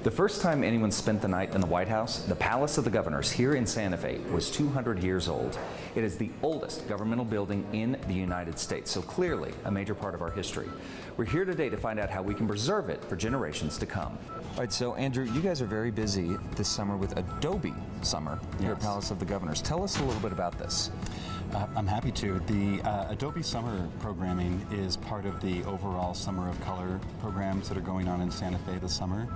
The first time anyone spent the night in the White House, the Palace of the Governors here in Santa Fe was 200 years old. It is the oldest governmental building in the United States, so clearly a major part of our history. We're here today to find out how we can preserve it for generations to come. All right, so Andrew, you guys are very busy this summer with Adobe Summer here at Palace of the Governors. Tell us a little bit about this. I'm happy to. The Adobe Summer programming is part of the overall Summer of Color programs that are going on in Santa Fe this summer.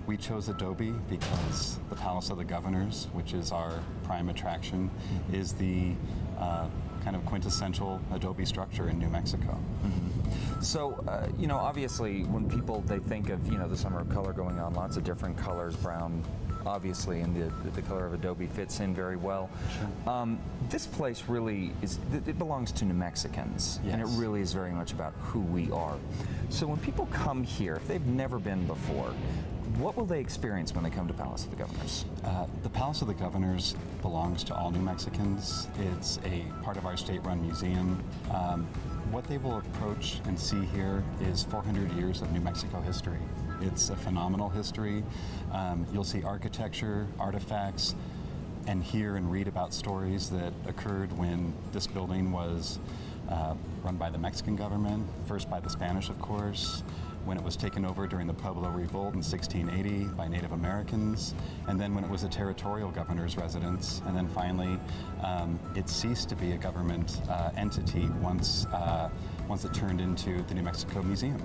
We chose Adobe because the Palace of the Governors, which is our prime attraction, is the kind of quintessential Adobe structure in New Mexico. So, you know, obviously when people, they think of, you know, the Summer of Color going on, lots of different colors, brown, obviously, and the color of Adobe fits in very well. Sure. This place really is, it belongs to New Mexicans, and it really is very much about who we are. So when people come here, if they've never been before, what will they experience when they come to Palace of the Governors? The Palace of the Governors belongs to all New Mexicans. It's a part of our state-run museum. What they will approach and see here is 400 years of New Mexico history. It's a phenomenal history. You'll see architecture, artifacts, and hear and read about stories that occurred when this building was run by the Mexican government, first by the Spanish, of course, when it was taken over during the Pueblo Revolt in 1680 by Native Americans, and then when it was a territorial governor's residence, and then finally it ceased to be a government entity once it turned into the New Mexico Museum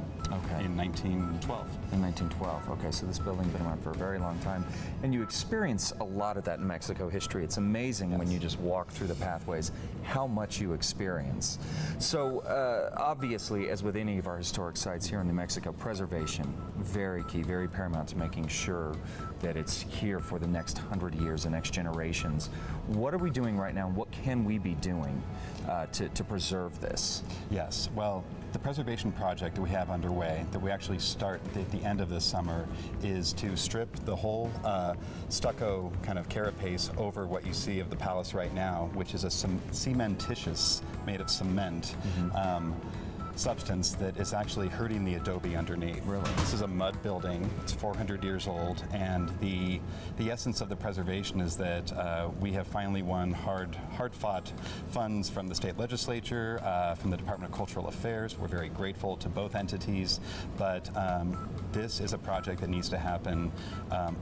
in 1912. In 1912, okay, so this building's been around for a very long time, and you experience a lot of that in Mexico history. It's amazing when you just walk through the pathways how much you experience. So obviously, as with any of our historic sites here in New Mexico, preservation, very key, very paramount to making sure that it's here for the next 100 years, the next generations. What are we doing right now, and what can we be doing to preserve this? Yes, well, the preservation project that we have underway, that we actually start at the end of this summer, is to strip the whole stucco kind of carapace over what you see of the palace right now, which is a cementitious, made of cement, substance that is actually hurting the adobe underneath. Really? This is a mud building. It's 400 years old, and the essence of the preservation is that we have finally won hard-fought funds from the state legislature, from the Department of Cultural Affairs. We're very grateful to both entities, but this is a project that needs to happen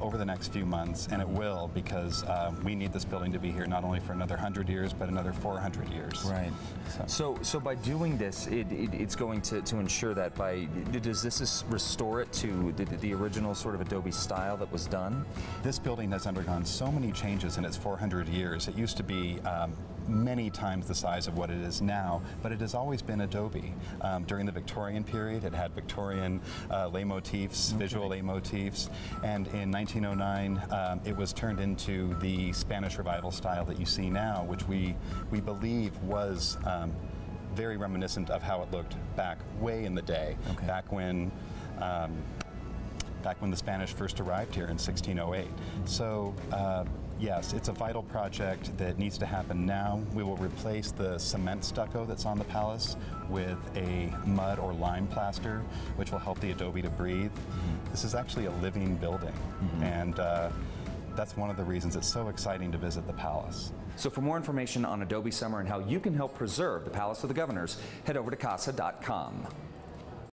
over the next few months, and it will, because we need this building to be here not only for another 100 years, but another 400 years. Right. So by doing this, it's going to ensure that does this restore it to the original sort of Adobe style that was done? This building has undergone so many changes in its 400 years. It used to be many times the size of what it is now, but it has always been Adobe. During the Victorian period, it had Victorian leitmotifs, visual leitmotifs, and in 1909, it was turned into the Spanish Revival style that you see now, which we believe was very reminiscent of how it looked back way in the day, back when the Spanish first arrived here in 1608. So yes, it's a vital project that needs to happen now. We will replace the cement stucco that's on the palace with a mud or lime plaster, which will help the adobe to breathe. This is actually a living building, and that's one of the reasons it's so exciting to visit the palace. So for more information on Adobe Summer and how you can help preserve the Palace of the Governors, head over to casa.com.